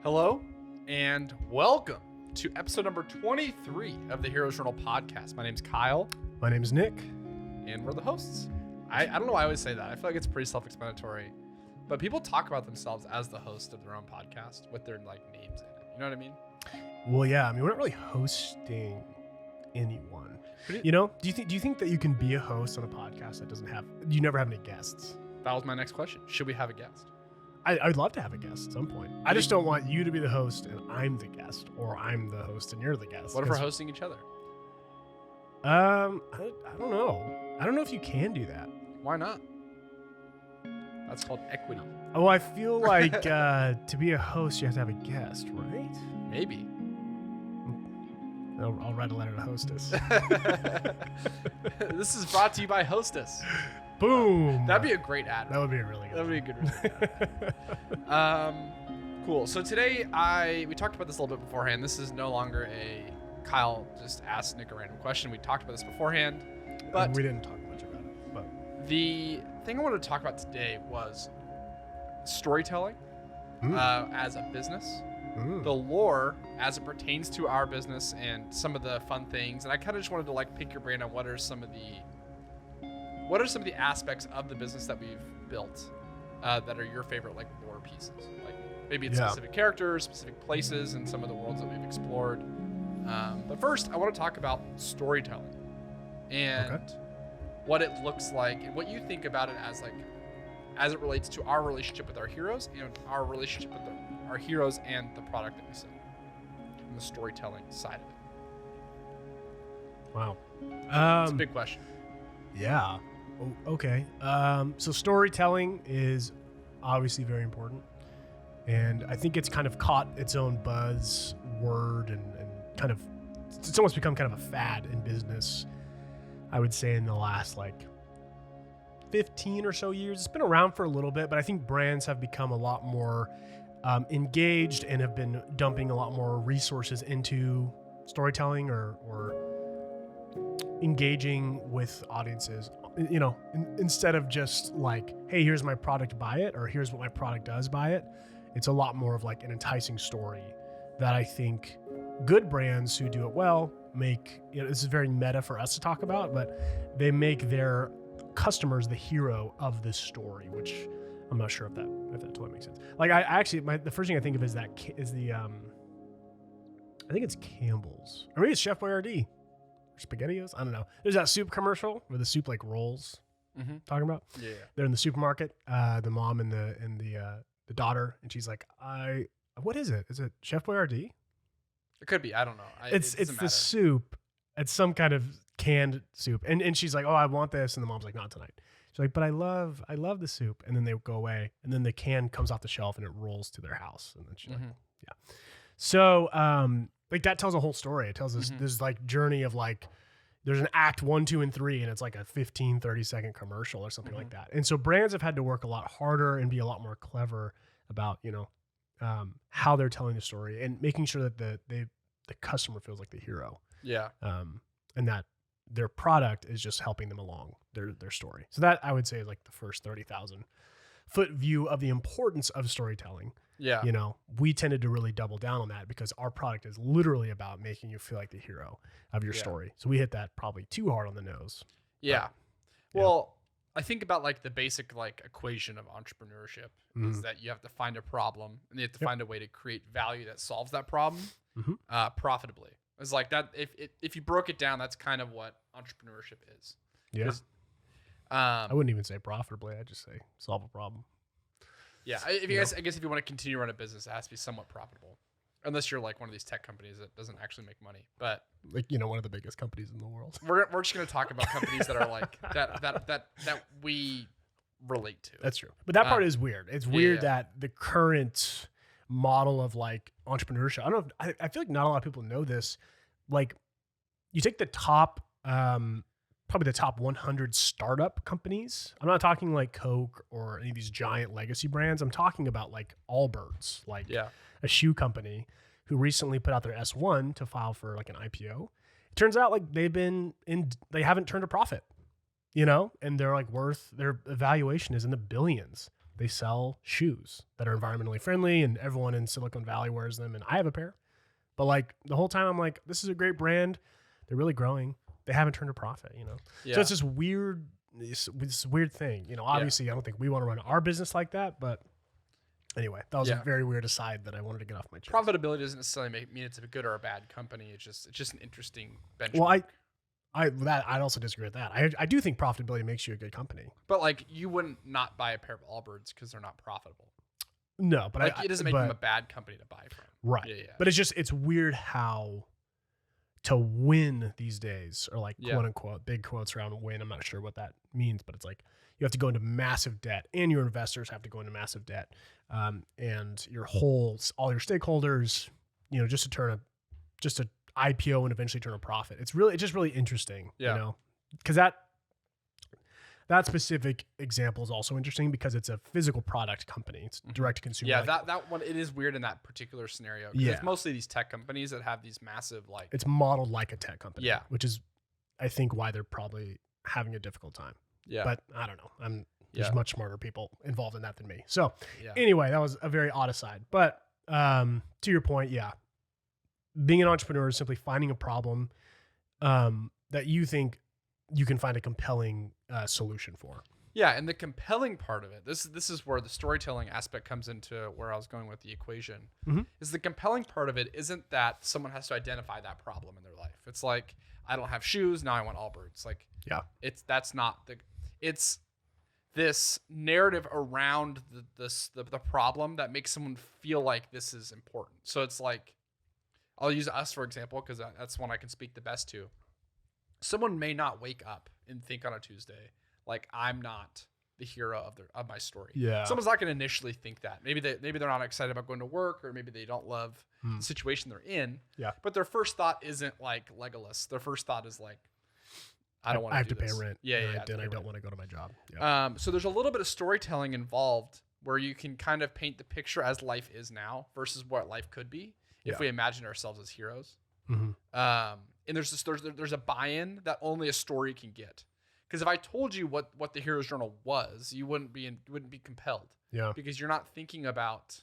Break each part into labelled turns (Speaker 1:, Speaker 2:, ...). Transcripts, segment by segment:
Speaker 1: Hello and welcome to episode number 23 of the Heroes Journal podcast. My name's Kyle.
Speaker 2: My name's Nick.
Speaker 1: And we're the hosts. I don't know why I always say that. I feel like it's pretty self-explanatory. But people talk about themselves as the host of their own podcast with their names in it. You know what I mean?
Speaker 2: Well, yeah. I mean, we're not really hosting anyone. Do you think that you can be a host on a podcast that doesn't have? You never have any guests.
Speaker 1: That was my next question. Should we have a guest?
Speaker 2: I'd love to have a guest at some point. I just don't want you to be the host and I'm the guest, or I'm the host and you're the guest.
Speaker 1: What if we're hosting each other?
Speaker 2: I don't know. I don't know if you can do that.
Speaker 1: Why not? That's called equity.
Speaker 2: Oh, I feel like to be a host, you have to have a guest, right?
Speaker 1: Maybe.
Speaker 2: I'll write a letter to Hostess.
Speaker 1: This is brought to you by Hostess.
Speaker 2: Boom.
Speaker 1: That'd be a great ad.
Speaker 2: That would be a really good.
Speaker 1: That'd be a good ad. Cool. So today we talked about this a little bit beforehand. This is no longer a Kyle just asked Nick a random question. We talked about this beforehand, but
Speaker 2: we didn't talk much about it. But
Speaker 1: the thing I wanted to talk about today was storytelling as a business. The lore as it pertains to our business and some of the fun things. And I kind of just wanted to pick your brain on what are some of the aspects of the business that we've built that are your favorite lore pieces. Like maybe it's specific characters, specific places, and some of the worlds that we've explored. But first, I want to talk about storytelling and what it looks like and what you think about it as it relates to our relationship with our heroes and our relationship with our heroes and the product that we sell, and the storytelling side of it.
Speaker 2: Wow.
Speaker 1: It's a big question.
Speaker 2: Yeah. Okay. So storytelling is obviously very important. And I think it's kind of caught its own buzz word and kind of, it's almost become kind of a fad in business, I would say, in the last 15 or so years. It's been around for a little bit, but I think brands have become a lot more engaged and have been dumping a lot more resources into storytelling or engaging with audiences, instead of just hey, here's my product, buy it, or here's what my product does, buy it. It's a lot more of an enticing story that I think good brands who do it well make, this is very meta for us to talk about, but they make their customers the hero of this story, which I'm not sure if that totally makes sense. The first thing I think of is I think it's Campbell's, or maybe it's Chef Boyardee. SpaghettiOs? I don't know. There's that soup commercial where the soup rolls. Talking about? Yeah. They're in the supermarket, the mom and the daughter, and she's like, what is it? Is it Chef Boyardee?
Speaker 1: It could be. I don't know.
Speaker 2: It's the soup. It's some kind of canned soup, and she's like, oh, I want this, and the mom's like, not tonight. She's like, but I love the soup, and then they go away, and then the can comes off the shelf and it rolls to their house, and then she's like, yeah. So that tells a whole story. It tells us this journey of there's an act 1, 2, and 3, and it's a 15, 30-second commercial or something like that. And so brands have had to work a lot harder and be a lot more clever about, how they're telling the story and making sure that the customer feels like the hero.
Speaker 1: Yeah.
Speaker 2: And that their product is just helping them along their story. So that I would say is the first 30,000 foot view of the importance of storytelling.
Speaker 1: Yeah.
Speaker 2: We tended to really double down on that because our product is literally about making you feel like the hero of your story. So we hit that probably too hard on the nose.
Speaker 1: Yeah. But, well, I think about the basic equation of entrepreneurship is that you have to find a problem and you have to find a way to create value that solves that problem profitably. It's that if you broke it down, that's kind of what entrepreneurship is.
Speaker 2: Yeah. I wouldn't even say profitably. I'd just say solve a problem.
Speaker 1: Yeah, I guess if you want to continue to run a business, it has to be somewhat profitable, unless you're one of these tech companies that doesn't actually make money. But
Speaker 2: one of the biggest companies in the world.
Speaker 1: We're just gonna talk about companies that are that we relate to.
Speaker 2: That's true, but that part is weird. It's weird that the current model of entrepreneurship. I don't know. I feel like not a lot of people know this. You take the top. Probably the top 100 startup companies. I'm not talking Coke or any of these giant legacy brands. I'm talking about Allbirds, a shoe company who recently put out their S1 to file for an IPO. It turns out they haven't turned a profit, and they're their valuation is in the billions. They sell shoes that are environmentally friendly and everyone in Silicon Valley wears them. And I have a pair. But like the whole time I'm like, this is a great brand. They're really growing. They haven't turned a profit, you know?
Speaker 1: Yeah.
Speaker 2: So it's this weird thing, you know, obviously I don't think we want to run our business like that, but anyway, that was a very weird aside that I wanted to get off my chest.
Speaker 1: Profitability doesn't necessarily mean it's a good or a bad company. It's just an interesting benchmark.
Speaker 2: Well, I'd also disagree with that. I do think profitability makes you a good company.
Speaker 1: But like you wouldn't not buy a pair of Allbirds because they're not profitable.
Speaker 2: No, but
Speaker 1: like it doesn't make them a bad company to buy from.
Speaker 2: Right.
Speaker 1: Yeah.
Speaker 2: But it's weird how to win these days, or like quote unquote, big quotes around win. I'm not sure what that means, but it's like you have to go into massive debt and your investors have to go into massive debt. And all your stakeholders, you know, just to IPO and eventually turn a profit. It's just really interesting, you know, because that specific example is also interesting because it's a physical product company. It's direct to consumer.
Speaker 1: Yeah, that one, it is weird in that particular scenario. Yeah. It's mostly these tech companies that have these massive, like...
Speaker 2: It's modeled like a tech company.
Speaker 1: Yeah.
Speaker 2: Which is, I think, why they're probably having a difficult time.
Speaker 1: Yeah.
Speaker 2: But I don't know. There's much smarter people involved in that than me. So anyway, that was a very odd aside. But to your point, being an entrepreneur is simply finding a problem that you think you can find a compelling solution for.
Speaker 1: Yeah, and the compelling part of it, this is where the storytelling aspect comes into where I was going with the equation, is the compelling part of it isn't that someone has to identify that problem in their life. It's like, I don't have shoes, now I want Allbirds. Like, it's this narrative around the problem that makes someone feel like this is important. So it's like, I'll use us for example, because that's one I can speak the best to. Someone may not wake up and think on a Tuesday, like, I'm not the hero of my story.
Speaker 2: Yeah.
Speaker 1: Someone's not going to initially think that. Maybe they're not excited about going to work, or maybe they don't love the situation they're in.
Speaker 2: Yeah.
Speaker 1: But their first thought isn't like Legolas. Their first thought is like, I don't want to.
Speaker 2: I have to pay rent.
Speaker 1: Yeah.
Speaker 2: And I don't want to go to my job. Yeah.
Speaker 1: So there's a little bit of storytelling involved where you can kind of paint the picture as life is now versus what life could be if we imagine ourselves as heroes. And there's a buy-in that only a story can get. Because if I told you what the Hero's Journal was, you wouldn't be compelled.
Speaker 2: Yeah.
Speaker 1: Because you're not thinking about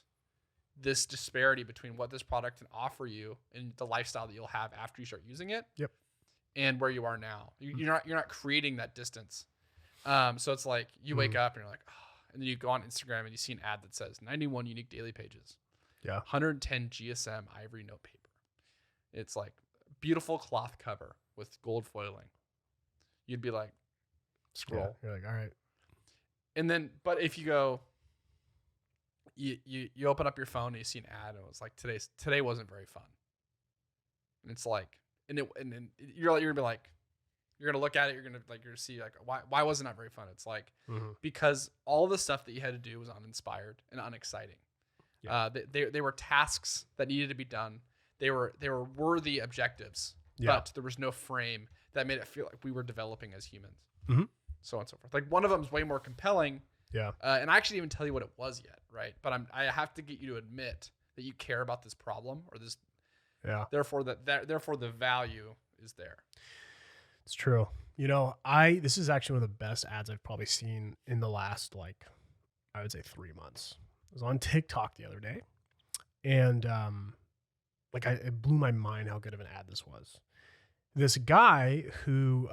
Speaker 1: this disparity between what this product can offer you and the lifestyle that you'll have after you start using it.
Speaker 2: Yep.
Speaker 1: And where you are now. You're not creating that distance. So it's like you wake up and you're like, oh, and then you go on Instagram and you see an ad that says 91 unique daily pages.
Speaker 2: Yeah.
Speaker 1: 110 GSM ivory note paper. It's like beautiful cloth cover with gold foiling. You'd be like, scroll.
Speaker 2: Yeah, you're like, all right.
Speaker 1: And then, but if you go, you open up your phone and you see an ad and it was like, today wasn't very fun. And it's like, and you're gonna be like, you're gonna look at it, you're gonna see like, why wasn't that very fun? It's like, because all the stuff that you had to do was uninspired and unexciting. Yeah. They were tasks that needed to be done. They were worthy objectives, but there was no frame that made it feel like we were developing as humans. So on and so forth. Like one of them is way more compelling. Yeah. And I actually didn't even tell you what it was yet, right? But I have to get you to admit that you care about this problem or this. Yeah. Therefore, therefore the value is there.
Speaker 2: It's true. You know, this is actually one of the best ads I've probably seen in the last, like, I would say 3 months. I was on TikTok the other day, and it blew my mind how good of an ad this was. This guy who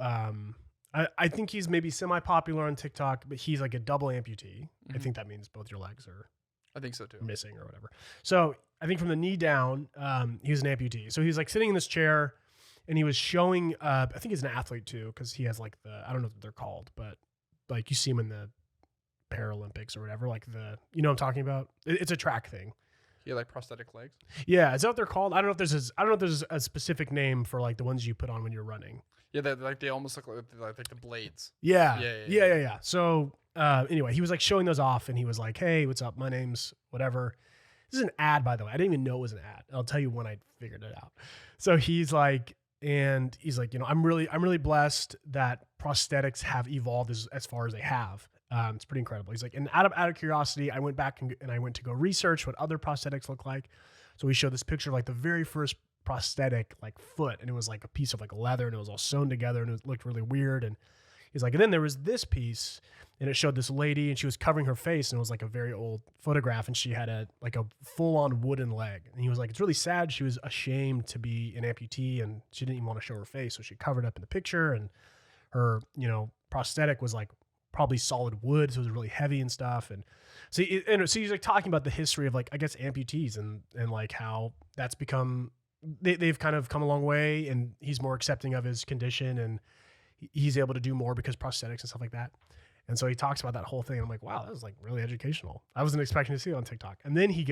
Speaker 2: I think he's maybe semi-popular on TikTok, but he's like a double amputee. I think that means both your legs are,
Speaker 1: I think so too,
Speaker 2: missing or whatever. So I think from the knee down, he was an amputee. So he was like sitting in this chair, and he was showing. I think he's an athlete too, because he has like I don't know what they're called, but like you see him in the Paralympics or whatever. Like you know what I'm talking about? It's a track thing.
Speaker 1: Yeah, like prosthetic legs.
Speaker 2: Yeah, is that what they're called? I don't know if there's a specific name for like the ones you put on when you're running.
Speaker 1: Yeah, they almost look like the blades.
Speaker 2: Yeah. So anyway, he was like showing those off, and he was like, "Hey, what's up? My name's whatever." This is an ad, by the way. I didn't even know it was an ad. I'll tell you when I figured it out. So he's like, you know, I'm really blessed that prosthetics have evolved as far as they have. It's pretty incredible. He's like, and out of curiosity, I went back and I went to go research what other prosthetics look like. So we showed this picture of like the very first prosthetic like foot, and it was like a piece of like leather, and it was all sewn together, and it looked really weird. And He's like, and then there was this piece, and it showed this lady, and she was covering her face, and it was like a very old photograph, and she had a full-on wooden leg. And he was like, it's really sad. She was ashamed to be an amputee, and she didn't even want to show her face, so she covered up in the picture, and her, prosthetic was like probably solid wood, so it was really heavy and stuff. And so he's like talking about the history of, like, I guess, amputees and like how that's become, they've kind of come a long way, and he's more accepting of his condition, and he's able to do more because prosthetics and stuff like that. And so he talks about that whole thing. And I'm like, wow, that was like really educational. I wasn't expecting to see it on TikTok. And then he's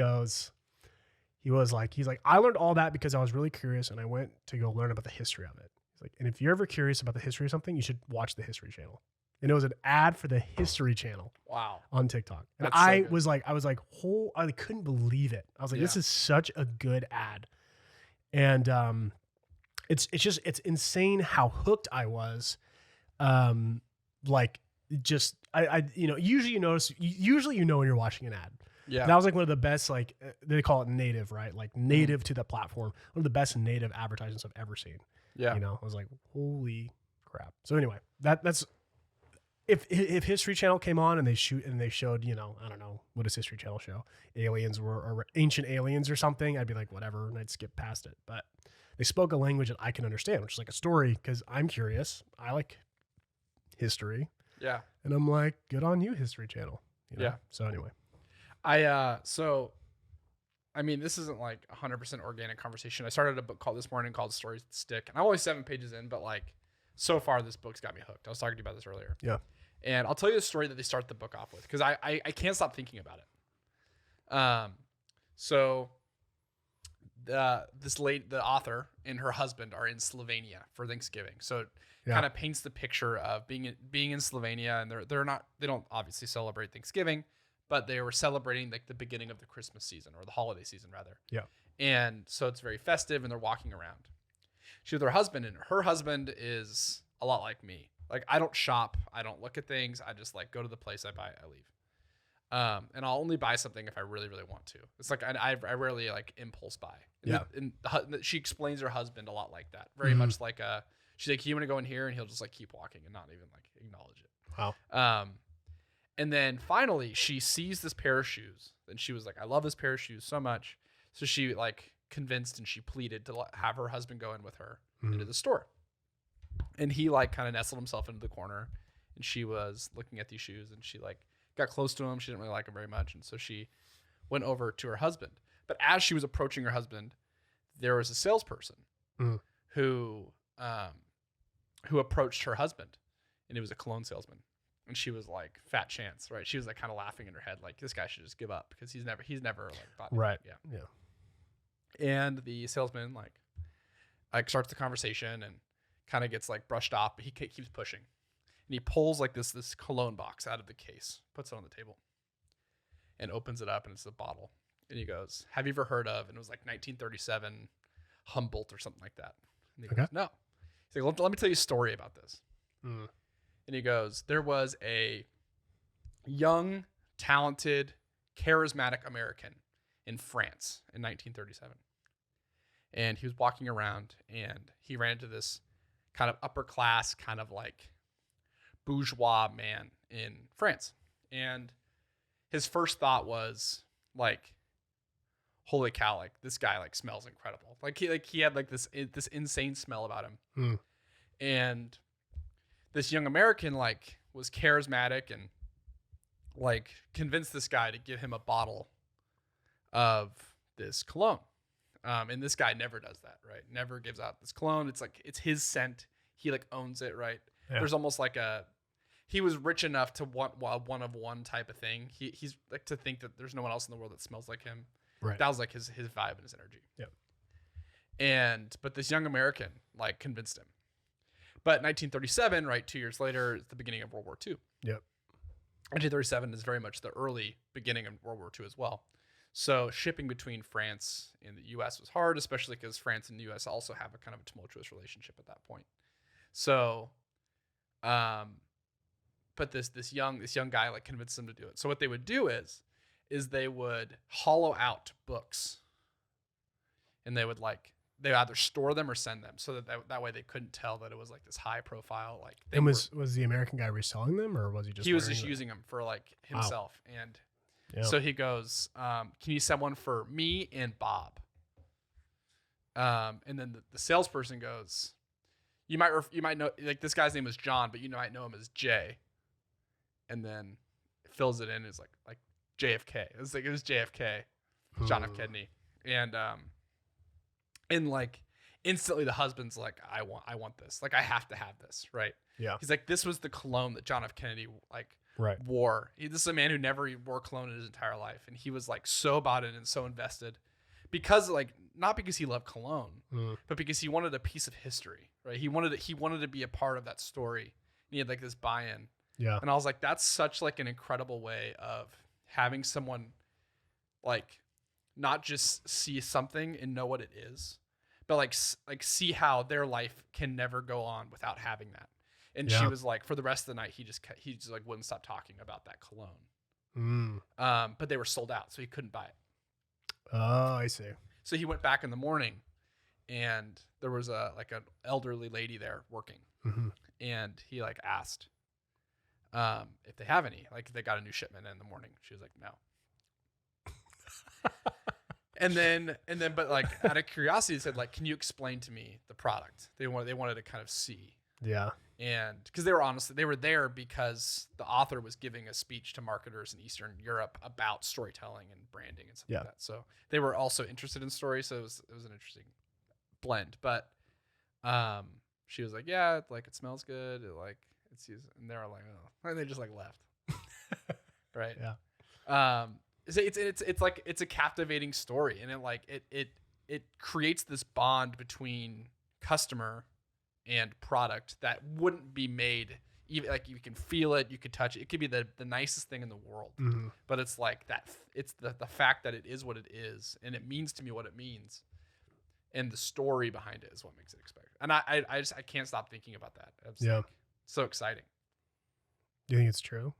Speaker 2: like, I learned all that because I was really curious, and I went to go learn about the history of it. He's like, and if you're ever curious about the history of something, you should watch the History Channel. And it was an ad for the History Channel.
Speaker 1: Wow.
Speaker 2: On TikTok. And
Speaker 1: That's
Speaker 2: I
Speaker 1: so
Speaker 2: was like, I couldn't believe it. I was like, this is such a good ad. And it's insane how hooked I was. Usually you know when you're watching an ad.
Speaker 1: Yeah.
Speaker 2: That was like one of the best, like, they call it native, right? Like native to the platform. One of the best native advertisements I've ever seen.
Speaker 1: Yeah.
Speaker 2: I was like, holy crap. So anyway, that's, if History Channel came on and they showed, I don't know, what does History Channel show? Aliens or ancient aliens or something, I'd be like, whatever, and I'd skip past it. But they spoke a language that I can understand, which is like a story, because I'm curious. I like history.
Speaker 1: Yeah.
Speaker 2: And I'm like, good on you, History Channel.
Speaker 1: Yeah.
Speaker 2: So anyway.
Speaker 1: This isn't like 100% organic conversation. I started a book this morning called Stories That Stick, and I'm only 7 pages in, but like so far this book's got me hooked. I was talking to you about this earlier.
Speaker 2: Yeah.
Speaker 1: And I'll tell you the story that they start the book off with, because I can't stop thinking about it. So the author and her husband are in Slovenia for Thanksgiving. So it kind of paints the picture of being in Slovenia, and they don't obviously celebrate Thanksgiving, but they were celebrating like the beginning of the Christmas season, or the holiday season rather.
Speaker 2: Yeah.
Speaker 1: And so it's very festive, and they're walking around. She's with her husband, and her husband is a lot like me. Like, I don't shop, I don't look at things, I just like go to the place, I buy it, I leave. And I'll only buy something if I really, really want to. It's like I rarely like impulse buy. And she explains her husband a lot like that. Very much like she's like, you want to go in here, and he'll just like keep walking and not even like acknowledge it.
Speaker 2: Wow.
Speaker 1: And then finally she sees this pair of shoes, and she was like, I love this pair of shoes so much. So she like convinced, and she pleaded to have her husband go in with her into the store. And he like kind of nestled himself into the corner, and she was looking at these shoes, and she like got close to him. She didn't really like him very much. And so she went over to her husband. But as she was approaching her husband, there was a salesperson who approached her husband, and it was a cologne salesman. And she was like, fat chance, right? She was like kind of laughing in her head, like, this guy should just give up, because he's never like thought.
Speaker 2: Right.
Speaker 1: Yeah. And the salesman like starts the conversation and kind of gets like brushed off, but he keeps pushing. And he pulls like this cologne box out of the case, puts it on the table, and opens it up, and it's a bottle. And he goes, have you ever heard of, and it was like 1937 Humboldt or something like that. And he goes, no. He's like, let me tell you a story about this. And he goes, there was a young, talented, charismatic American in France in 1937. And he was walking around, and he ran into this kind of upper class, kind of like bourgeois man in France. And his first thought was like, holy cow, like this guy like smells incredible. Like he had like this insane smell about him. And this young American like was charismatic and like convinced this guy to give him a bottle of this cologne. And this guy never does that, right? Never gives out this cologne. It's like, it's his scent. He like owns it, right? Yeah. There's almost like he was rich enough to want one of one type of thing. He's like to think that there's no one else in the world that smells like him.
Speaker 2: Right.
Speaker 1: That was like his vibe and his energy.
Speaker 2: Yeah.
Speaker 1: But this young American like convinced him. But 1937, right, 2 years later, is the beginning of World War II.
Speaker 2: Yep.
Speaker 1: 1937 is very much the early beginning of World War II as well. So shipping between France and the U.S. was hard, especially because France and the U.S. also have a kind of a tumultuous relationship at that point. So, but this young guy like convinced them to do it. So what they would do is they would hollow out books, and they would like they either store them or send them, so that way they couldn't tell that it was like this high profile like thing.
Speaker 2: And was the American guy reselling them, or was he just?
Speaker 1: He was just using them for like himself. Wow. And so he goes, "Can you send one for me and Bob?" And then the salesperson goes, "You might know, like, this guy's name was John, but you might know him as Jay." And then fills it in as like JFK. It was JFK, John F. Kennedy, and like instantly the husband's like, I want this, like I have to have this, right?
Speaker 2: Yeah.
Speaker 1: He's like, this was the cologne that John F. Kennedy wore. This is a man who never wore cologne in his entire life, and he was like so bought in and so invested because like not because he loved cologne, but because he wanted a piece of history, right? He wanted to be a part of that story, and he had like this buy-in.
Speaker 2: Yeah.
Speaker 1: And I was like, that's such like an incredible way of having someone like not just see something and know what it is, but like see how their life can never go on without having that. And she was like, for the rest of the night, he just like wouldn't stop talking about that cologne. But they were sold out, so he couldn't buy it.
Speaker 2: Oh, I see.
Speaker 1: So he went back in the morning, and there was an elderly lady there working, and he like asked if they have any, like they got a new shipment in the morning. She was like, no. and then but like out of curiosity, they said like, can you explain to me the product? They wanted to kind of see.
Speaker 2: Yeah.
Speaker 1: And because they were there because the author was giving a speech to marketers in Eastern Europe about storytelling and branding and stuff like that. So they were also interested in story. So it was an interesting blend. But she was like, yeah, like it smells good. It's used, and they were like, oh, and they just like left. Right.
Speaker 2: Yeah.
Speaker 1: It's a captivating story, and it creates this bond between customer and product that wouldn't be made. Even like you can feel it, you could touch it. It could be the nicest thing in the world, but it's like that. It's the fact that it is what it is, and it means to me what it means, and the story behind it is what makes it expected. And I can't stop thinking about that. Like, so exciting.
Speaker 2: Do you think it's true?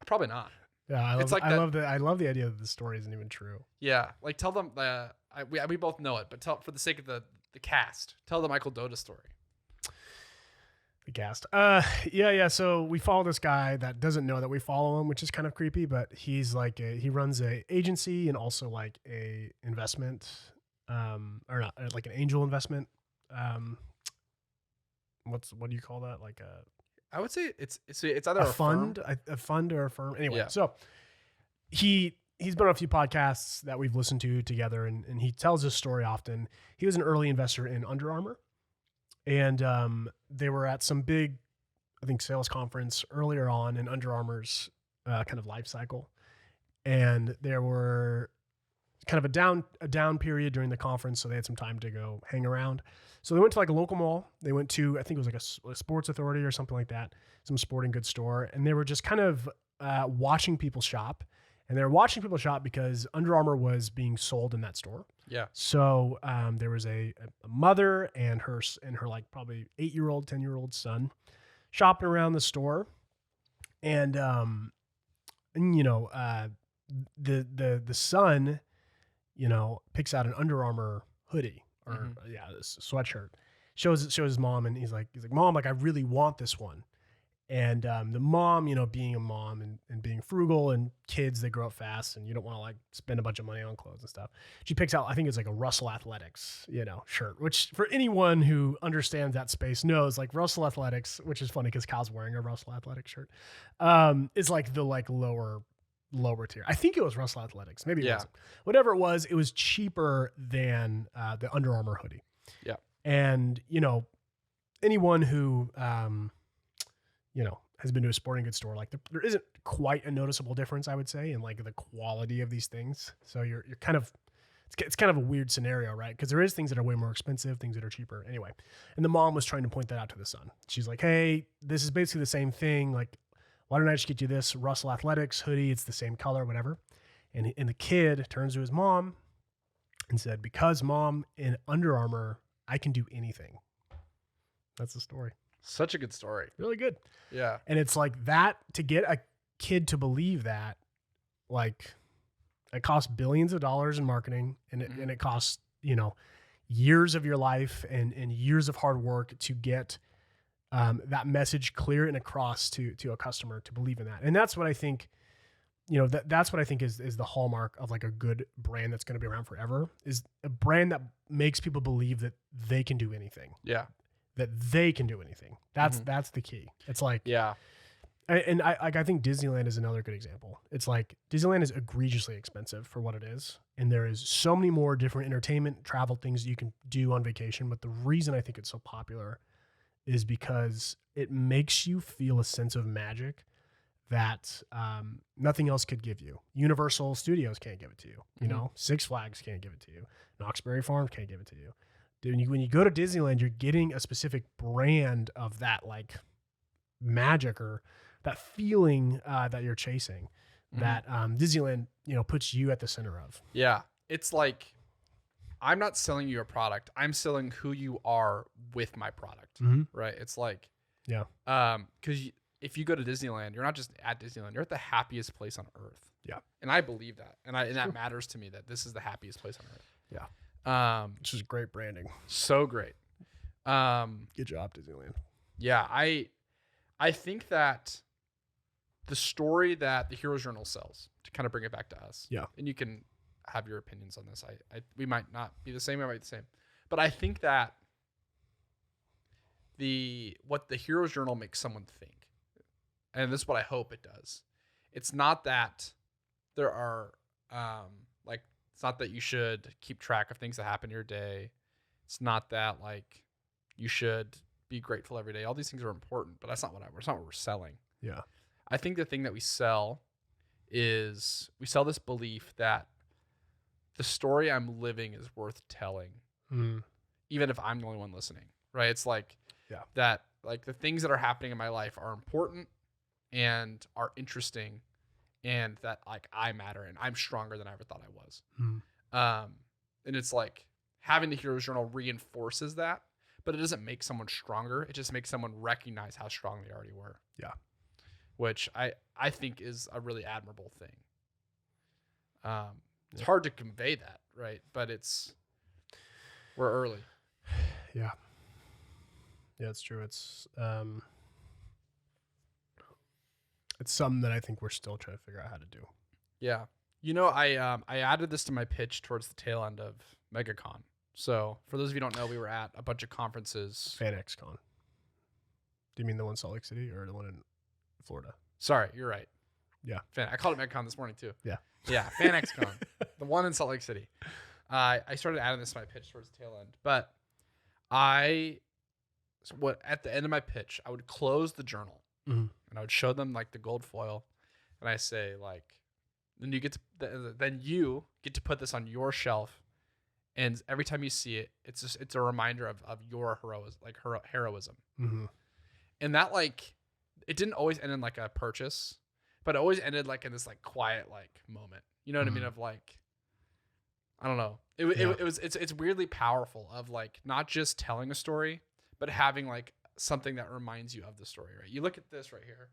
Speaker 1: Probably not.
Speaker 2: Yeah, I love the idea that the story isn't even true. Yeah,
Speaker 1: like tell them we both know it, but for the sake of the cast, tell the Michael Doda story.
Speaker 2: The cast. Yeah. So we follow this guy that doesn't know that we follow him, which is kind of creepy, but he's like he runs a agency and also like a investment, or not, like an angel investment. What do you call that? Like
Speaker 1: I would say it's either a
Speaker 2: fund, a fund or a firm. Anyway, so he's been on a few podcasts that we've listened to together, and he tells his story often. He was an early investor in Under Armour, and they were at some big, I think, sales conference earlier on in Under Armour's kind of life cycle, and there were kind of a down period during the conference, so they had some time to go hang around. So they went to like a local mall. They went to, I think it was like a Sports Authority or something like that, some sporting goods store. And they were just kind of watching people shop. And they were watching people shop because Under Armour was being sold in that store.
Speaker 1: Yeah.
Speaker 2: So there was a mother and her like probably 8-year-old, 10-year-old son shopping around the store. And you know, the son, you know, picks out an Under Armour hoodie. Or this sweatshirt, shows his mom, and he's like, Mom, like I really want this one. And the mom, you know, being a mom and being frugal, and kids, they grow up fast, and you don't want to like spend a bunch of money on clothes and stuff. She picks out, I think it's like a Russell Athletics, you know, shirt, which for anyone who understands that space knows, like Russell Athletics, which is funny because Kyle's wearing a Russell Athletics shirt, is like the like lower tier. I think it was Russell Athletics. Maybe it wasn't. Whatever it was cheaper than the Under Armour hoodie.
Speaker 1: Yeah.
Speaker 2: And, you know, anyone who, you know, has been to a sporting goods store, like there isn't quite a noticeable difference, I would say, in like the quality of these things. So you're kind of, it's kind of a weird scenario, right? Because there is things that are way more expensive, things that are cheaper. Anyway. And the mom was trying to point that out to the son. She's like, hey, this is basically the same thing. Like, why don't I just get you this Russell Athletics hoodie? It's the same color, whatever. And the kid turns to his mom and said, because Mom, in Under Armour, I can do anything. That's the story.
Speaker 1: Such a good story.
Speaker 2: Really good.
Speaker 1: Yeah.
Speaker 2: And it's like that, to get a kid to believe that, like, it costs billions of dollars in marketing, and it costs, you know, years of your life and years of hard work to get that message clear and across to a customer to believe in that. And that's what I think, that's what I think is the hallmark of like a good brand that's going to be around forever, is a brand that makes people believe that they can do anything.
Speaker 1: Yeah.
Speaker 2: That they can do anything. That's the key. It's like,
Speaker 1: yeah.
Speaker 2: And I think Disneyland is another good example. It's like Disneyland is egregiously expensive for what it is. And there is so many more different entertainment, travel things you can do on vacation. But the reason I think it's so popular is because it makes you feel a sense of magic that nothing else could give you. Universal Studios can't give it to you. You know, Six Flags can't give it to you. Knoxbury Farms can't give it to you. Dude, when you go to Disneyland, you're getting a specific brand of that like magic or that feeling that you're chasing that Disneyland, puts you at the center of.
Speaker 1: Yeah. It's like, I'm not selling you a product. I'm selling who you are with my product. Right. It's like,
Speaker 2: yeah.
Speaker 1: Cause if you go to Disneyland, you're not just at Disneyland, you're at the happiest place on earth.
Speaker 2: Yeah.
Speaker 1: And I believe that. And that matters to me, that this is the happiest place on earth.
Speaker 2: Yeah. Which is great branding.
Speaker 1: So great.
Speaker 2: Good job, Disneyland.
Speaker 1: Yeah. I think that the story that the Hero's Journal sells, to kind of bring it back to us.
Speaker 2: Yeah.
Speaker 1: And you can have your opinions on this. We might not be the same. We might be the same. But I think that what the Hero's Journal makes someone think, and this is what I hope it does. It's not that there are, it's not that you should keep track of things that happen in your day. It's not that like you should be grateful every day. All these things are important, but that's not what we're selling.
Speaker 2: Yeah.
Speaker 1: I think the thing that we sell is we sell this belief that the story I'm living is worth telling, even if I'm the only one listening, right? It's like that, like the things that are happening in my life are important and are interesting, and that like I matter and I'm stronger than I ever thought I was. And it's like having the Hero's Journal reinforces that, but it doesn't make someone stronger. It just makes someone recognize how strong they already were.
Speaker 2: Yeah.
Speaker 1: Which I think is a really admirable thing. It's hard to convey that, right? But we're early.
Speaker 2: Yeah. Yeah, it's true. It's something that I think we're still trying to figure out how to do.
Speaker 1: Yeah. I added this to my pitch towards the tail end of MegaCon. So for those of you who don't know, we were at a bunch of conferences.
Speaker 2: FanXCon. Do you mean the one in Salt Lake City or the one in Florida?
Speaker 1: Sorry, you're right.
Speaker 2: Yeah.
Speaker 1: I called it MegaCon this morning too.
Speaker 2: Yeah.
Speaker 1: Yeah, FanXCon. The one in Salt Lake City. I started adding this to my pitch towards the tail end. But at the end of my pitch, I would close the journal and I would show them like the gold foil. And I say like, then you get to put this on your shelf. And every time you see it, it's a reminder of your heroism. And that like, it didn't always end in like a purchase, but it always ended like in this like quiet like moment. You know what I mean? Of like, I don't know. It's weirdly powerful of like not just telling a story, but having like something that reminds you of the story. Right? You look at this right here,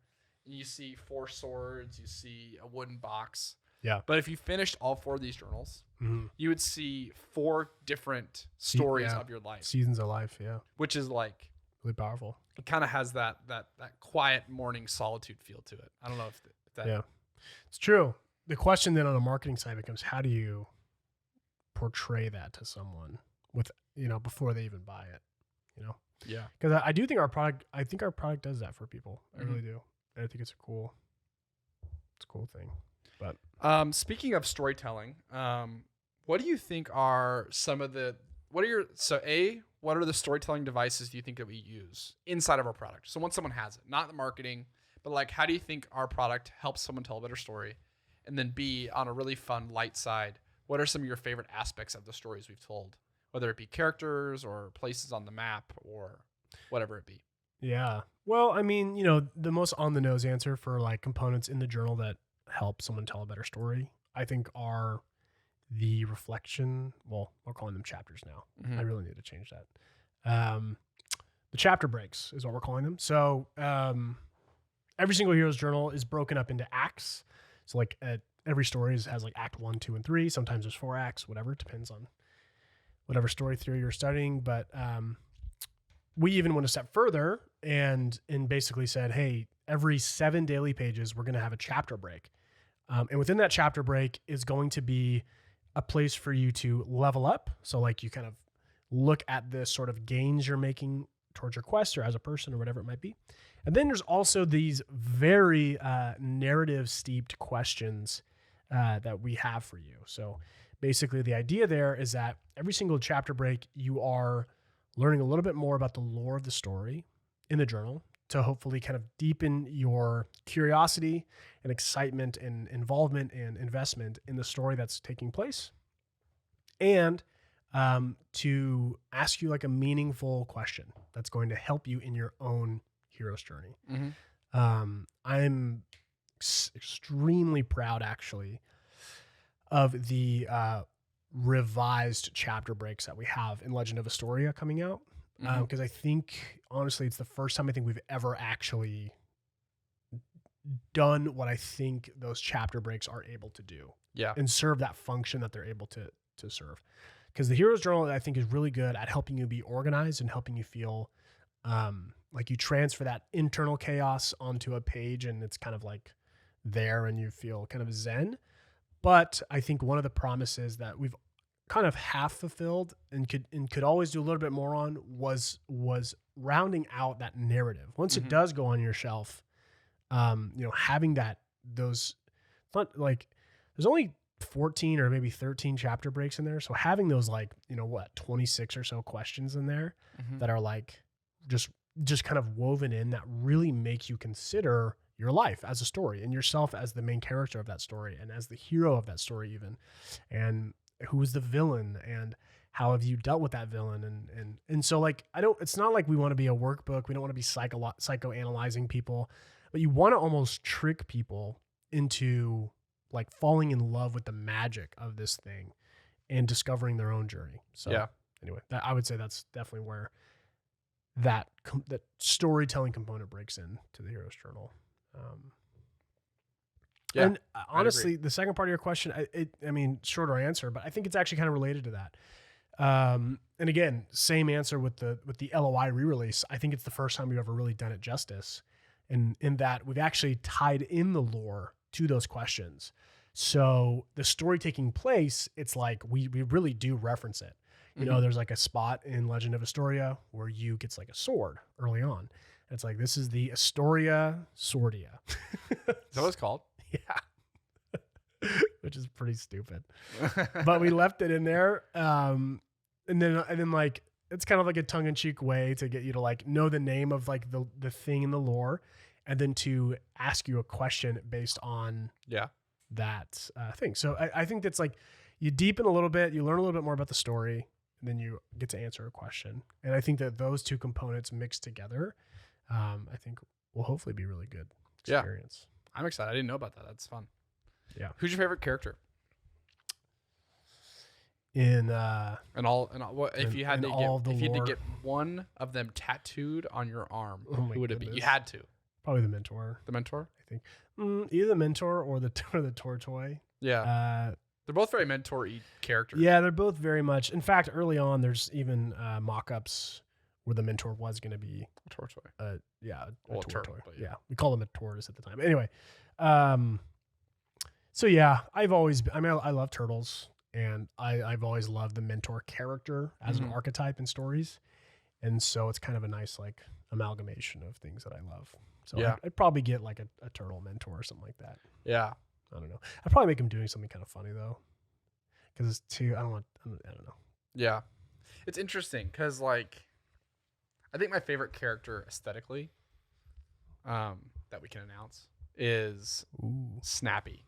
Speaker 1: and you see 4 swords, you see a wooden box.
Speaker 2: Yeah.
Speaker 1: But if you finished all 4 of these journals, you would see 4 different stories of your life.
Speaker 2: Seasons of life, yeah.
Speaker 1: Which is like
Speaker 2: really powerful.
Speaker 1: It kind of has that quiet morning solitude feel to it. I don't know if that.
Speaker 2: Yeah, it's true. The question then on the marketing side becomes, how do you portray that to someone with, before they even buy it,
Speaker 1: Yeah.
Speaker 2: Because I do think our product does that for people. I really do. And I think it's a cool thing. But
Speaker 1: speaking of storytelling, what do you think are what are the storytelling devices do you think that we use inside of our product? So once someone has it, not the marketing, but like, how do you think our product helps someone tell a better story? And then B, on a really fun, light side, what are some of your favorite aspects of the stories we've told? Whether it be characters or places on the map or whatever it be.
Speaker 2: Yeah. Well, I mean, the most on the nose answer for like components in the journal that help someone tell a better story, I think are the reflection. Well, we're calling them chapters now. I really need to change that. The chapter breaks is what we're calling them. So every single hero's journal is broken up into acts. So like every story has like act 1, 2, and 3. Sometimes there's 4 acts, whatever. It depends whatever story theory you're studying. But we even went a step further and basically said, hey, every 7 daily pages, we're going to have a chapter break. And within that chapter break is going to be a place for you to level up. So like you kind of look at the sort of gains you're making towards your quest or as a person or whatever it might be. And then there's also these very narrative steeped questions that we have for you. So basically the idea there is that every single chapter break, you are learning a little bit more about the lore of the story in the journal to hopefully kind of deepen your curiosity and excitement and involvement and investment in the story that's taking place. And to ask you like a meaningful question that's going to help you in your own hero's journey. I'm extremely proud actually of the revised chapter breaks that we have in Legend of Astoria coming out. Because I think, honestly, it's the first time I think we've ever actually done what I think those chapter breaks are able to do.
Speaker 1: Yeah.
Speaker 2: And serve that function that they're able to serve. Because the Hero's Journal, I think, is really good at helping you be organized and helping you feel like you transfer that internal chaos onto a page and it's kind of like there and you feel kind of zen. But I think one of the promises that we've kind of half fulfilled and could always do a little bit more on was rounding out that narrative. Once it does go on your shelf, having those, not like there's only 14 or maybe 13 chapter breaks in there. So having those 26 or so questions in there that are like just kind of woven in that really make you consider your life as a story and yourself as the main character of that story and as the hero of that story even. And who is the villain and how have you dealt with that villain? And so like, it's not like we want to be a workbook. We don't want to be psychoanalyzing people, but you want to almost trick people into like falling in love with the magic of this thing and discovering their own journey. So anyway, I would say that's definitely where that storytelling component breaks in to the Hero's Journal. And honestly, the second part of your question, shorter answer, but I think it's actually kind of related to that. And again, same answer with the LOI re-release. I think it's the first time we've ever really done it justice, in that we've actually tied in the lore to those questions. So the story taking place, it's like we really do reference it. You know, there's like a spot in Legend of Astoria where you gets like a sword early on. It's like, this is the Astoria Swordia.
Speaker 1: Is that what it's called?
Speaker 2: Yeah. Which is pretty stupid. But we left it in there. And then like, it's kind of like a tongue in cheek way to get you to like know the name of like the thing in the lore and then to ask you a question based on that thing. So I think that's like, you deepen a little bit, you learn a little bit more about the story, and then you get to answer a question. And I think that those two components mixed together, I think will hopefully be really good experience.
Speaker 1: I'm excited. I didn't know about that. That's fun.
Speaker 2: Yeah.
Speaker 1: Who's your favorite character?
Speaker 2: If
Speaker 1: you had to get one of them tattooed on your arm, who would it be? You had to.
Speaker 2: Probably the mentor.
Speaker 1: The mentor?
Speaker 2: I think either the mentor or the Tortoise.
Speaker 1: Yeah. They're both very mentor-y characters.
Speaker 2: Yeah, they're both very much. In fact, early on, there's even mock-ups where the mentor was going to be
Speaker 1: a tortoise.
Speaker 2: A
Speaker 1: turtle.
Speaker 2: Yeah, we called him a tortoise at the time. Anyway, so yeah, I love turtles, and I've always loved the mentor character as an archetype in stories, and so it's kind of a nice like amalgamation of things that I love. So I'd probably get like a turtle mentor or something like that.
Speaker 1: Yeah.
Speaker 2: I don't know. I'd probably make him doing something kind of funny though, because it's too. I don't know.
Speaker 1: Yeah, it's interesting because like, I think my favorite character aesthetically, that we can announce is Snappy.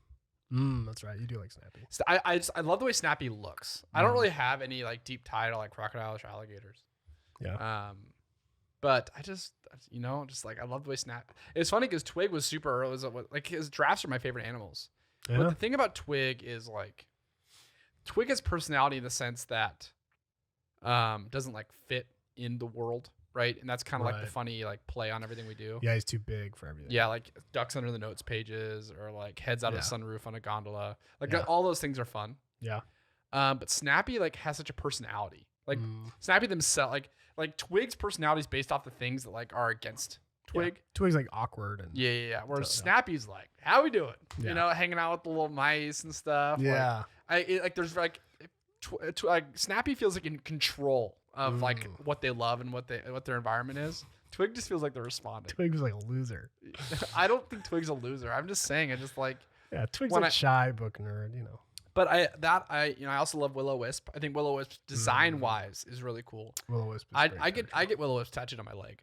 Speaker 2: That's right. You do like Snappy.
Speaker 1: I love the way Snappy looks. I don't really have any like deep tie to like crocodiles or alligators.
Speaker 2: Yeah.
Speaker 1: But I just like I love the way It's funny because Twig was super early. Like his giraffes are my favorite animals. Yeah. But the thing about Twig is like, Twig has personality in the sense that doesn't like fit in the world, right? And that's kind of like the funny like play on everything we do.
Speaker 2: Yeah, he's too big for everything.
Speaker 1: Yeah, like ducks under the notes pages or like heads out of the sunroof on a gondola. Like all those things are fun.
Speaker 2: Yeah.
Speaker 1: But Snappy like has such a personality. Like Snappy themselves, like Twig's personality is based off the things that like are against Twig.
Speaker 2: Yeah. Twig's like awkward and
Speaker 1: Yeah. Whereas Snappy's like, how we doing?
Speaker 2: Yeah.
Speaker 1: You know, hanging out with the little mice and stuff.
Speaker 2: Yeah.
Speaker 1: Like there's like, like Snappy feels like in control of like what they love and what their environment is. Twig just feels like they're responding.
Speaker 2: Twig's like a loser.
Speaker 1: I don't think Twig's a loser. I'm just saying, I just like.
Speaker 2: Yeah, Twig's like shy book nerd, you know.
Speaker 1: But I also love Will-O-Wisp. I think Will-O-Wisp design wise is really cool.
Speaker 2: Will-O-Wisp.
Speaker 1: I get Will-O-Wisp tattooed on my leg.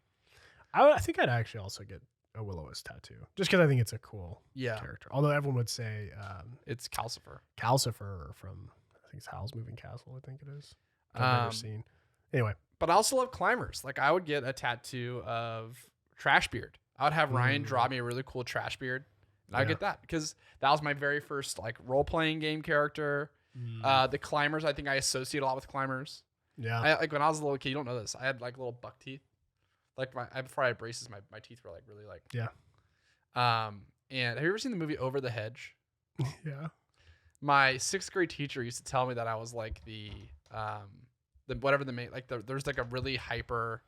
Speaker 2: I think I'd actually also get a Will-O-Wisp tattoo just because I think it's a cool character. Although everyone would say
Speaker 1: it's Calcifer.
Speaker 2: Calcifer from I think it's Howl's Moving Castle. I think it is. I've never seen. Anyway,
Speaker 1: but I also love climbers. Like I would get a tattoo of Trashbeard. I would have Ryan draw me a really cool Trashbeard. I get that because that was my very first like role playing game character. The climbers, I think I associate a lot with climbers.
Speaker 2: Yeah.
Speaker 1: Like when I was a little kid, you don't know this. I had like little buck teeth. Like before I had braces, my teeth were like really like.
Speaker 2: Yeah.
Speaker 1: And have you ever seen the movie Over the Hedge?
Speaker 2: Yeah.
Speaker 1: My 6th grade teacher used to tell me that I was like the whatever the main there's like a really hyper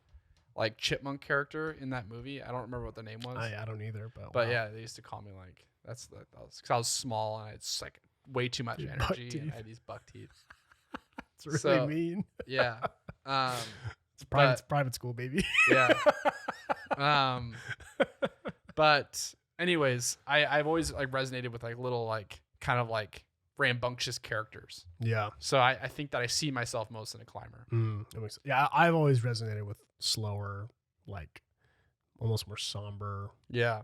Speaker 1: like chipmunk character in that movie. I don't remember what the name was.
Speaker 2: I don't either, but
Speaker 1: wow. Yeah, they used to call me like that was because I was small and it's like way too much energy and I had these buck teeth.
Speaker 2: It's really mean.
Speaker 1: Yeah.
Speaker 2: It's private school, baby.
Speaker 1: Yeah. But anyways, I've always like resonated with like little like kind of like rambunctious characters.
Speaker 2: Yeah.
Speaker 1: So I think that I see myself most in a climber.
Speaker 2: Yeah, I've always resonated with slower, like almost more somber.
Speaker 1: Yeah.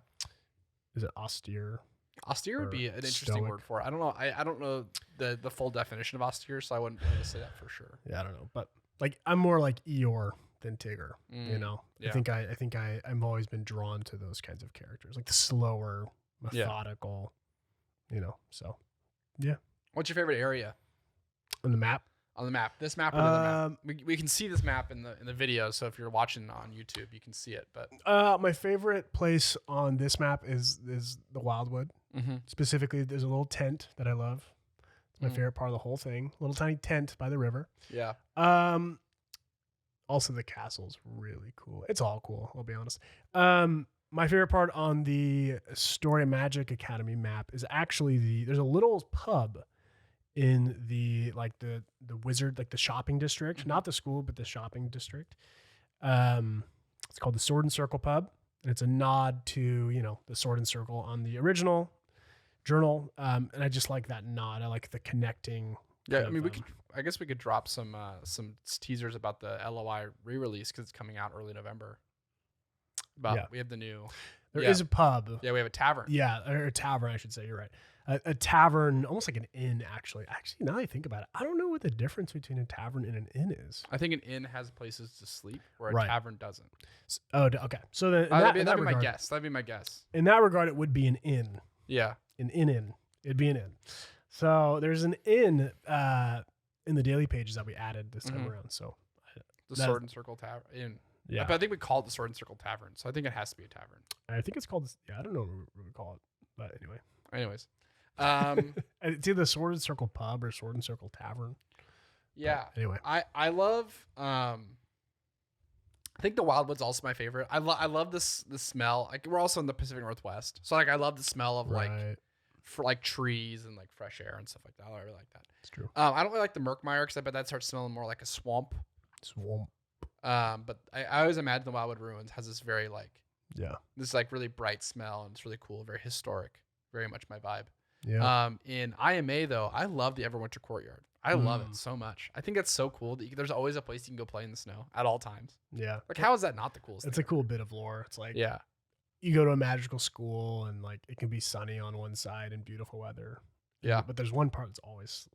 Speaker 2: Is it austere?
Speaker 1: Austere would be an interesting word for it. I don't know. I don't know the full definition of austere, so I wouldn't be able to say that for sure.
Speaker 2: Yeah, I don't know. But like I'm more like Eeyore than Tigger. You know?
Speaker 1: Yeah.
Speaker 2: I think I've always been drawn to those kinds of characters. Like the slower, methodical, you know. So yeah.
Speaker 1: What's your favorite area?
Speaker 2: On the map?
Speaker 1: On the map. This map or the map? We can see this map in the video, so if you're watching on YouTube, you can see it. But
Speaker 2: my favorite place on this map is the Wildwood. Specifically, there's a little tent that I love. It's my favorite part of the whole thing. Little tiny tent by the river.
Speaker 1: Yeah.
Speaker 2: Also, the castle's really cool. It's all cool, I'll be honest. My favorite part on the Story of Magic Academy map is actually there's a little pub in the wizard, like the shopping district, not the school, but the shopping district. It's called the Sword and Circle Pub. And it's a nod to, you know, the Sword and Circle on the original journal. And I just like that nod. I like the connecting.
Speaker 1: Yeah. I mean, I guess we could drop some teasers about the LOI re-release because it's coming out early November. We have the new.
Speaker 2: There is a pub.
Speaker 1: Yeah, we have a tavern.
Speaker 2: Yeah, or a tavern, I should say. You're right. A tavern, almost like an inn, actually. Actually, now that I think about it, I don't know what the difference between a tavern and an inn is.
Speaker 1: I think an inn has places to sleep, where a tavern doesn't.
Speaker 2: Okay. So then,
Speaker 1: that'd be my guess. That'd be my guess.
Speaker 2: In that regard, it would be an inn.
Speaker 1: Yeah.
Speaker 2: An inn. It'd be an inn. So there's an inn in the daily pages that we added this time around. So
Speaker 1: the Sword and Circle Tavern Inn. Yeah. But I think we call it the Sword and Circle Tavern. So I think it has to be a tavern.
Speaker 2: I think it's called. Yeah, I don't know what we call it, but anyway.
Speaker 1: Anyways.
Speaker 2: It's either Sword and Circle Pub or Sword and Circle Tavern.
Speaker 1: Yeah.
Speaker 2: But anyway,
Speaker 1: I love. I think the Wildwood's also my favorite. I love this the smell. Like we're also in the Pacific Northwest, so like I love the smell of like trees and like fresh air and stuff like that. I really like that.
Speaker 2: It's true.
Speaker 1: I don't really like the Murkmire because I bet that starts smelling more like a swamp. But I always imagine the Wildwood Ruins has this very this like really bright smell and it's really cool, very historic, very much my vibe.
Speaker 2: Yeah.
Speaker 1: In IMA though, I love the Everwinter Courtyard. I love it so much. I think it's so cool that there's always a place you can go play in the snow at all times.
Speaker 2: Yeah.
Speaker 1: Like how is that not the coolest
Speaker 2: It's
Speaker 1: thing?
Speaker 2: a cool bit of lore. It's like
Speaker 1: yeah,
Speaker 2: you go to a magical school and like it can be sunny on one side and beautiful weather.
Speaker 1: Yeah.
Speaker 2: But there's one part that's always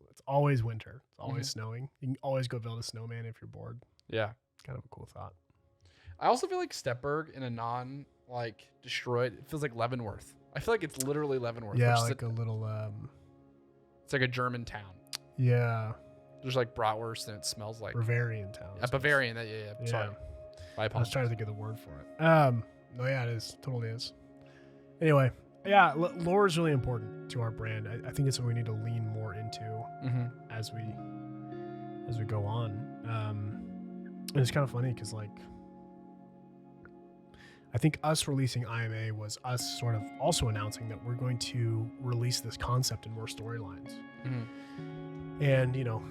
Speaker 2: winter. It's always snowing. You can always go build a snowman if you're bored.
Speaker 1: Yeah.
Speaker 2: Kind of a cool thought.
Speaker 1: I also feel like Stepburg in a non like destroyed, it feels like Leavenworth. I feel like it's literally Leavenworth.
Speaker 2: Yeah, like a little
Speaker 1: it's like a German town.
Speaker 2: Yeah.
Speaker 1: There's like bratwurst and it smells like
Speaker 2: Bavarian town.
Speaker 1: Bavarian. Yeah. Sorry.
Speaker 2: I was trying to think of the word for it. No, yeah, it is. Totally is. Anyway, yeah, lore is really important to our brand. I think it's what we need to lean more into as we go on. And it's kind of funny because like I think us releasing IMA was us sort of also announcing that we're going to release this concept in more storylines. And you know,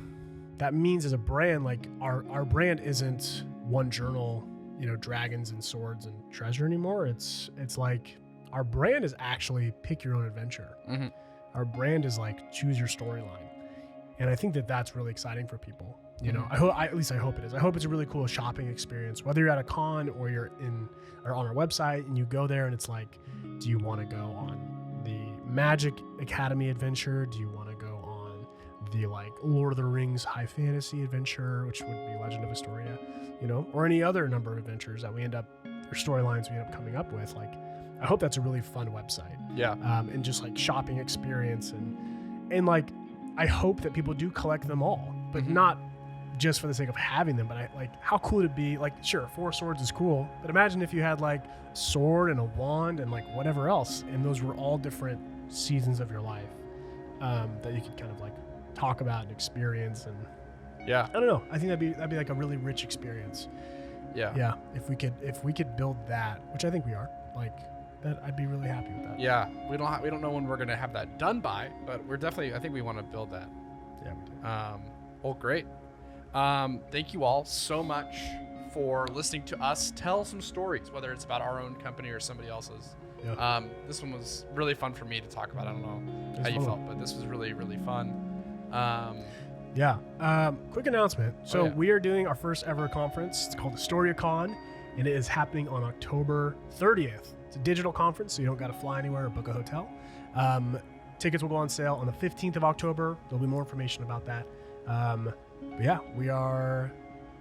Speaker 2: that means as a brand, like our brand isn't one journal, you know, dragons and swords and treasure anymore. It's like our brand is actually pick your own adventure. Our brand is like choose your storyline. And I think that that's really exciting for people. You know, at least I hope it is. I hope it's a really cool shopping experience, whether you're at a con or you're or on our website and you go there and it's like, do you want to go on the Magic Academy adventure? Do you want to go on the like Lord of the Rings high fantasy adventure, which would be Legend of Astoria, you know, or any other number of adventures that we end up, or storylines we end up coming up with. Like, I hope that's a really fun website. Yeah. And just like shopping experience and like, I hope that people do collect them all, but not just for the sake of having them, but how cool would it be? Like, sure, 4 swords is cool, but imagine if you had like a sword and a wand and like whatever else, and those were all different seasons of your life that you could kind of like talk about and experience. And I don't know. I think that'd be like a really rich experience. Yeah. If we could build that, which I think we are, like that, I'd be really happy with that.
Speaker 1: Yeah. We don't know when we're gonna have that done by, but we're definitely. I think we want to build that.
Speaker 2: Yeah, we do.
Speaker 1: Well, great. Thank you all so much for listening to us tell some stories, whether it's about our own company or somebody else's. Yeah. This one was really fun for me to talk about. I don't know how you felt, but this was really, really fun.
Speaker 2: Quick announcement. So we are doing our first ever conference. It's called AstoriaCon, and it is happening on October 30th. It's a digital conference, so you don't got to fly anywhere or book a hotel. Tickets will go on sale on the 15th of October. There'll be more information about that. But yeah, we are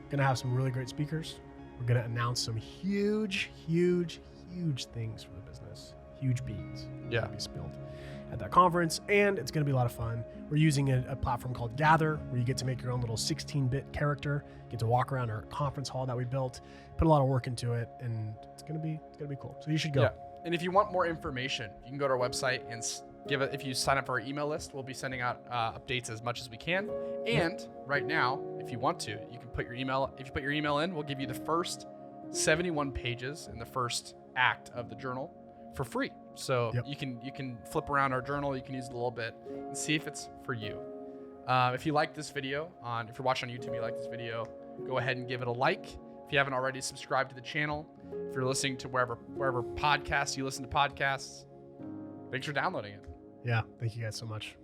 Speaker 2: going to have some really great speakers. We're going to announce some huge things for the business. Huge beans.
Speaker 1: Yeah.
Speaker 2: Be spilled at that conference, and it's going to be a lot of fun. We're using a platform called Gather, where you get to make your own little 16-bit character, get to walk around our conference hall that we built, put a lot of work into it, and it's going to be cool. So you should go.
Speaker 1: Yeah. And if you want more information, you can go to our website and if you sign up for our email list, we'll be sending out updates as much as we can. And right now, if you want to, you can put your email. If you put your email in, we'll give you the first 71 pages in the first act of the journal for free. So you can flip around our journal. You can use it a little bit and see if it's for you. If you like this video, if you're watching on YouTube, you like this video, go ahead and give it a like. If you haven't already, subscribe to the channel. If you're listening to wherever podcasts you listen to podcasts, thanks for downloading it.
Speaker 2: Yeah, thank you guys so much.